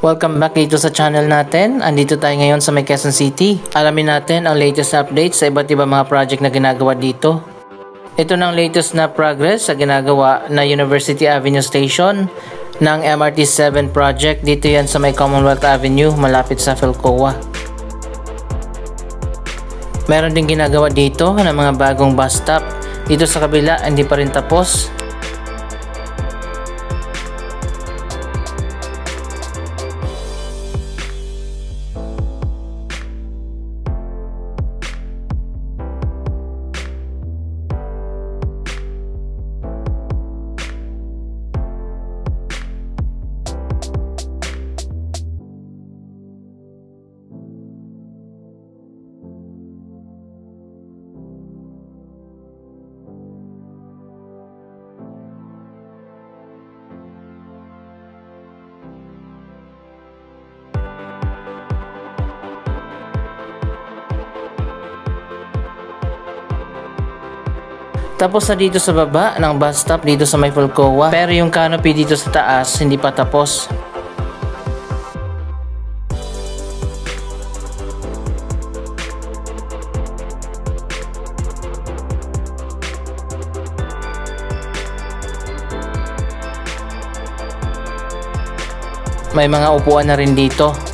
Welcome back dito sa channel natin. Andito tayo ngayon sa may Quezon City. Alamin natin ang latest na updates sa iba't ibang mga project na ginagawa dito. Ito ng latest na progress sa ginagawa na University Avenue Station ng MRT-7 project. Dito yan sa may Commonwealth Avenue malapit sa Philcoa. Meron din ginagawa dito ng mga bagong bus stop. Dito sa kabila hindi pa rin tapos. Tapos na dito sa baba ng bus stop dito sa may Philcoa. Pero yung canopy dito sa taas hindi pa tapos. May mga upuan na rin dito.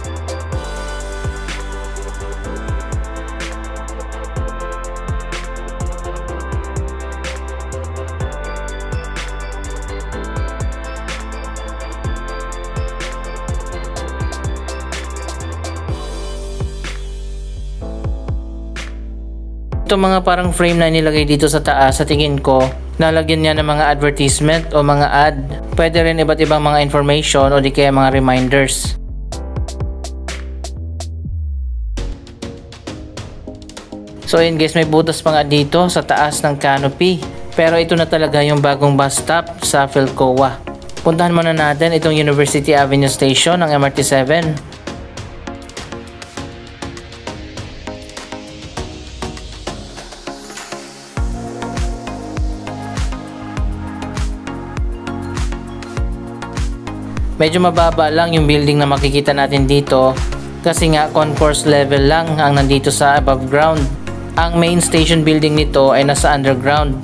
Ito mga parang frame na nilagay dito sa taas, sa tingin ko nalagyan niya ng mga advertisement o mga ad. Pwede rin iba't ibang mga information o di kaya mga reminders. So yun guys, may butas pa nga dito sa taas ng canopy. Pero ito na talaga yung bagong bus stop sa Philcoa. Puntahan muna natin itong University Avenue Station ng MRT-7. Medyo mababa lang yung building na makikita natin dito kasi nga concourse level lang ang nandito sa above ground. Ang main station building nito ay nasa underground.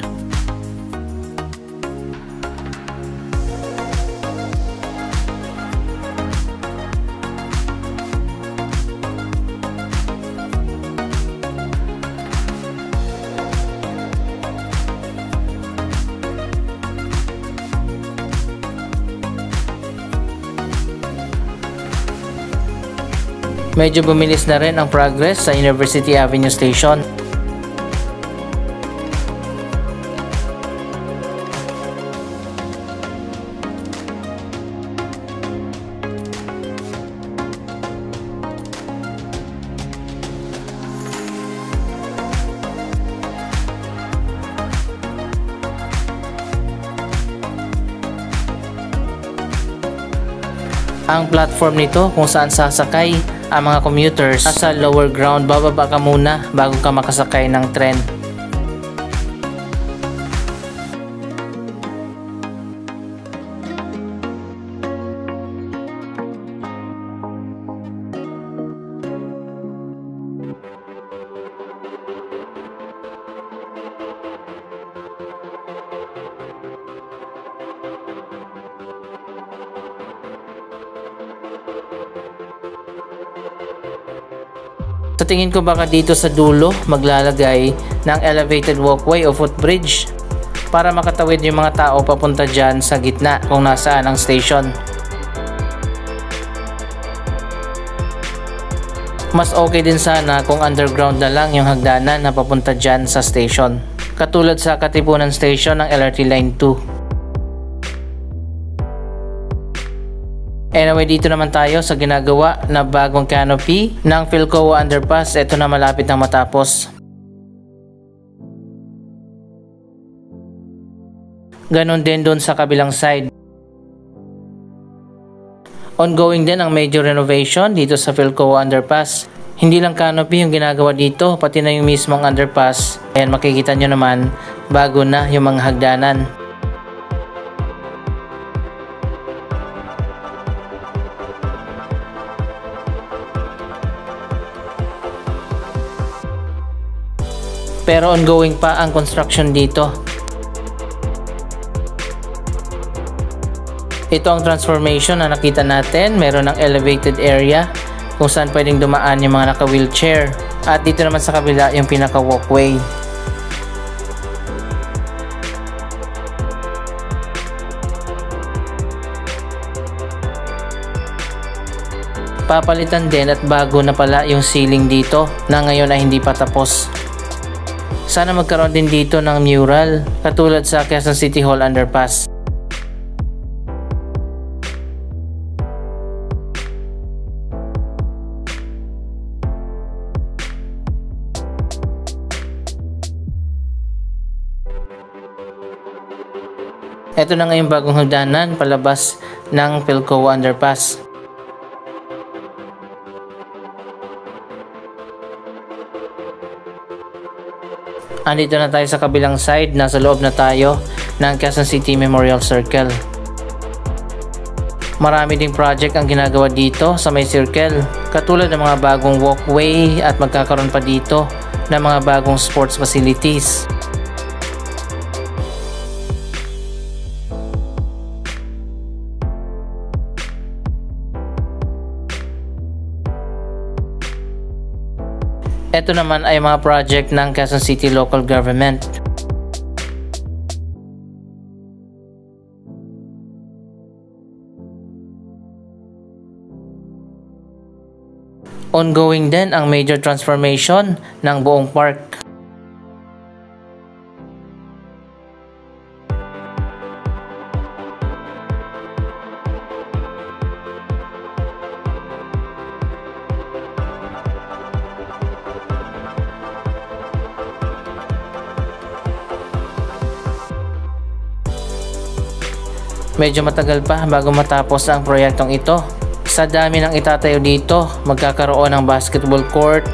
Medyo bumilis na rin ang progress sa University Avenue Station. Ang platform nito kung saan sasakay ang mga commuters sa lower ground. Bababa ka muna bago ka makasakay ng tren. Sa tingin ko baka dito sa dulo maglalagay ng elevated walkway o footbridge para makatawid yung mga tao papunta dyan sa gitna kung nasaan ang station. Mas okay din sana kung underground na lang yung hagdanan na papunta dyan sa station. Katulad sa Katipunan Station ng LRT Line 2. Anyway, dito naman tayo sa ginagawa na bagong canopy ng Philcoa Underpass. Ito na malapit na matapos. Ganon din doon sa kabilang side. Ongoing din ang major renovation dito sa Philcoa Underpass. Hindi lang canopy yung ginagawa dito, pati na yung mismong underpass. Ayan, makikita nyo naman, bago na yung mga hagdanan. pero ongoing pa ang construction dito. Ito ang transformation na nakita natin. Meron ng elevated area kung saan pwedeng dumaan yung mga naka-wheelchair. At dito naman sa kabila yung pinaka-walkway. Papalitan din at bago na pala yung ceiling dito na ngayon ay hindi pa tapos. Sana magkaroon din dito ng mural katulad sa Quezon City Hall underpass. Ito na nga yung bagong hagdanan palabas ng Philcoa underpass. Andito na tayo sa kabilang side, nasa loob na tayo ng Quezon City Memorial Circle. Marami ding project ang ginagawa dito sa may circle, katulad ng mga bagong walkway at magkakaroon pa dito ng mga bagong sports facilities. Ito naman ay mga project ng Quezon City Local Government. Ongoing din ang major transformation ng buong park. Medyo matagal pa bago matapos ang proyektong ito. Sa dami ng itatayo dito, magkakaroon ng basketball court,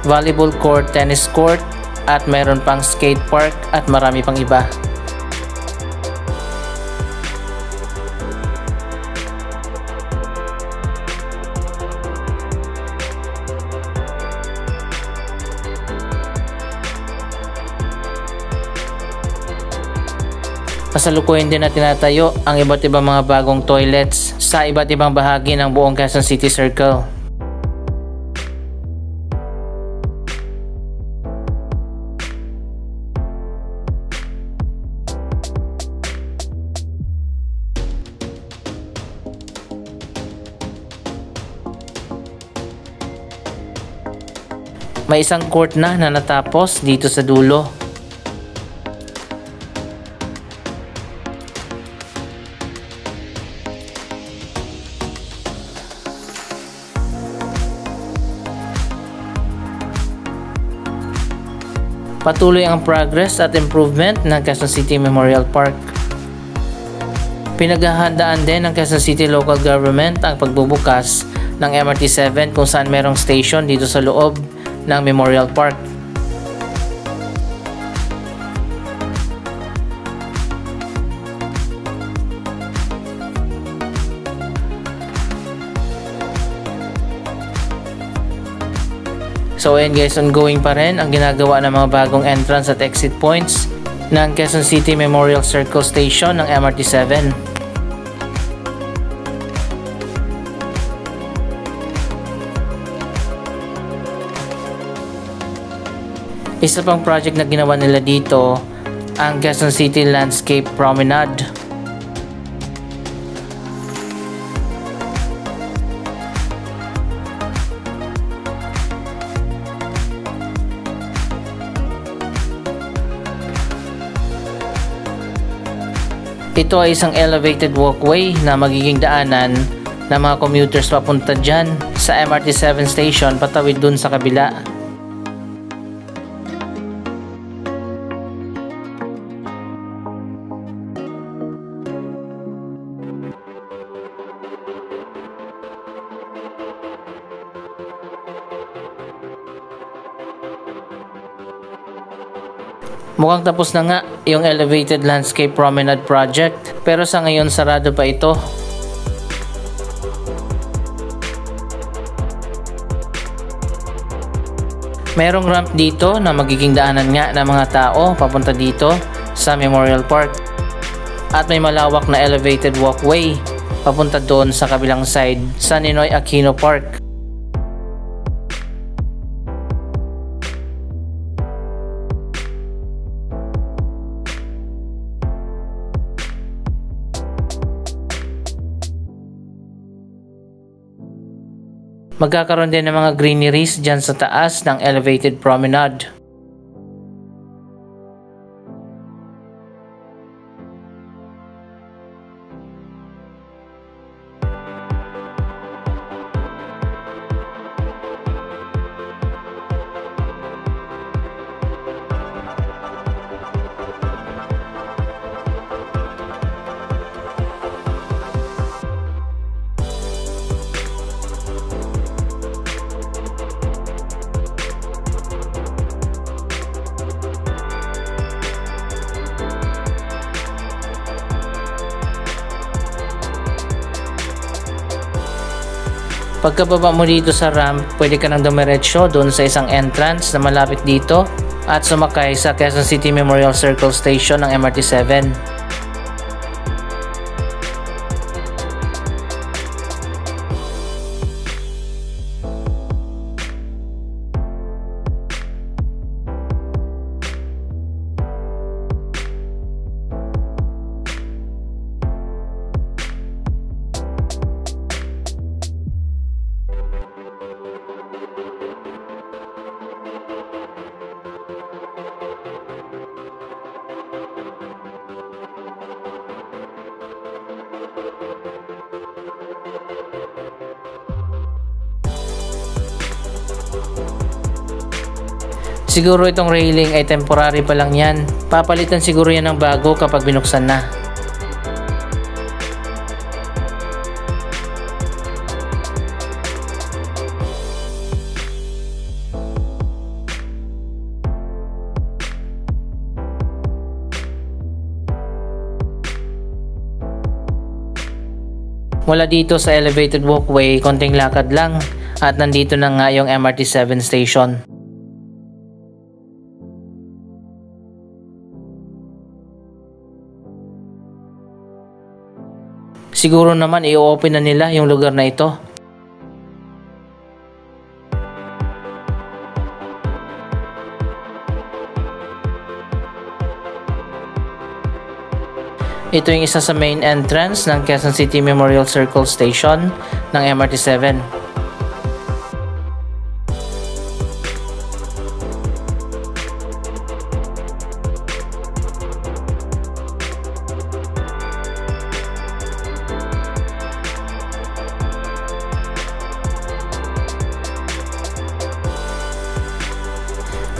volleyball court, tennis court, at meron pang skate park at marami pang iba. Kasalukuyan din na tinatayo ang iba't ibang mga bagong toilets sa iba't ibang bahagi ng buong Quezon City Circle. May isang court na natapos dito sa dulo. Patuloy ang progress at improvement ng Quezon City Memorial Park. Pinaghahandaan din ng Quezon City Local Government ang pagbubukas ng MRT-7 kung saan merong station dito sa loob ng Memorial Park. So ayan guys, ongoing pa rin ang ginagawa ng mga bagong entrance at exit points ng Quezon City Memorial Circle Station ng MRT-7. Isa pang project na ginawa nila dito, ang Quezon City Landscape Promenade. Ito ay isang elevated walkway na magiging daanan ng mga commuters papunta dyan sa MRT-7 station patawid dun sa kabila. Mukhang tapos na nga yung Elevated Landscape Promenade Project, pero sa ngayon sarado pa ito. Merong ramp dito na magiging daanan nga ng mga tao papunta dito sa Memorial Park. At may malawak na elevated walkway papunta doon sa kabilang side sa Ninoy Aquino Park. Magkakaroon din ng mga greeneries dyan sa taas ng elevated promenade. Pagkababa mo dito sa ramp, pwede ka nang dumiretso doon sa isang entrance na malapit dito at sumakay sa Quezon City Memorial Circle Station ng MRT-7. Siguro itong railing ay temporary pa lang yan. Papalitan siguro yan ng bago kapag binuksan na. Mula dito sa elevated walkway, konting lakad lang at nandito na nga yung MRT-7 station. Siguro naman i-open na nila yung lugar na ito. Ito yung isa sa main entrance ng Quezon City Memorial Circle Station ng MRT-7.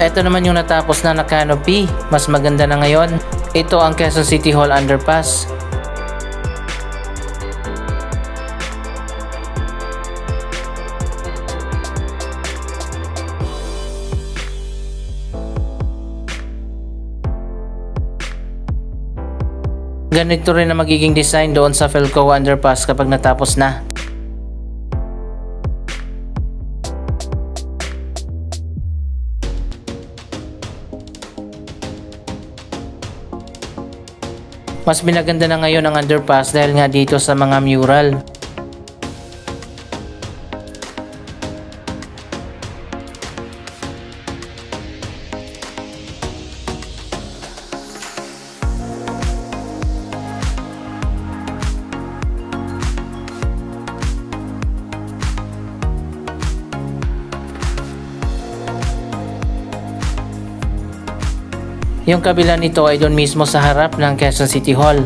Ito naman yung natapos na canopy. Mas maganda na ngayon. Ito ang Quezon City Hall Underpass. Ganito rin na magiging design doon sa Philco Underpass kapag natapos na. Mas binaganda na ngayon ang underpass dahil nga dito sa mga mural. Yung kabila nito ay doon mismo sa harap ng Quezon City Hall.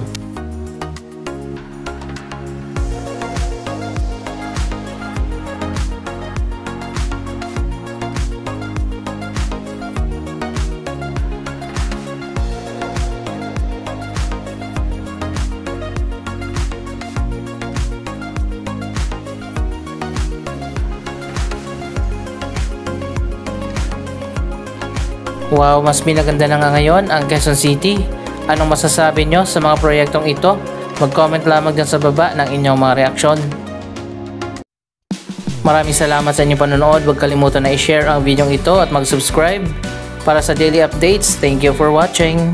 Wow, mas pinaganda na nga ngayon ang Quezon City. Anong masasabi nyo sa mga proyektong ito? Mag-comment lamang dyan sa baba ng inyong mga reaksyon. Maraming salamat sa inyong panonood. Huwag kalimutan na i-share ang video ito at mag-subscribe para sa daily updates. Thank you for watching.